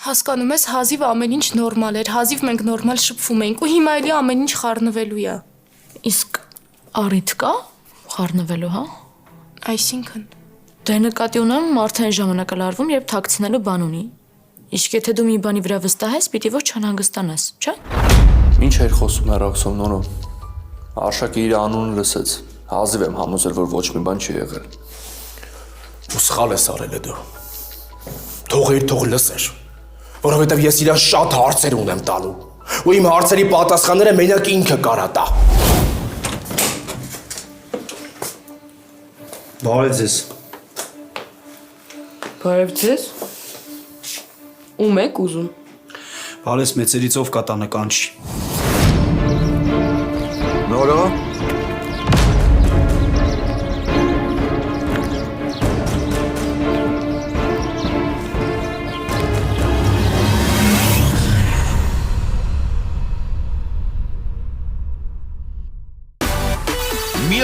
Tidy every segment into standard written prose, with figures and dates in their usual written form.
Հասկանում ես, հազիվ ամեն ինչ նորմալ էր, հազիվ մենք նորմալ շփվում էինք ու հիմա էլի ամեն ինչ խառնվելու է։ Իսկ առիթ կա խառնվելու, հա? Այսինքն։ Դե նկատի ունեմ արդեն ժամանակը լարվում, երբ թաքցնելու բան ունի։ Իսկ եթե դու մի բանի վրա վստահես, պիտի ոչ չանհանգստանաս, չէ՞։ Ինչ էր խոսում հեռախոսով նորո։ Արշակը իր անունը լսեց։ Հազիվ եմ համոզել, որ ոչ մի բան չի եղել։ Ու սխալ ես արել դու։ Թող լսեր։ Որովհետև ես իրան շատ հարցեր ունեմ տալու։ Ու իմ հարցերի պատասխանները մենակ ինքը կարա տա։ Բարև ձեզ։ Բարև ձեզ։ Ում եք ուզում։ Բարես մեծերից ով կա տանը կանչի։ Նորո։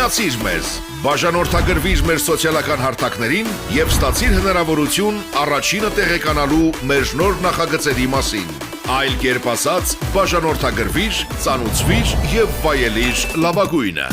Միացիր մեզ, բաժանորդագրվիր մեր սոցիալական հարթակներին և ստացիր հնարավորություն առաջինը տեղեկանալու մեր նոր նախագծերի մասին։ Այլ կերպ ասած, բաժանորդագրվիր, ծանուցվիր և վայելիր լավագույնը։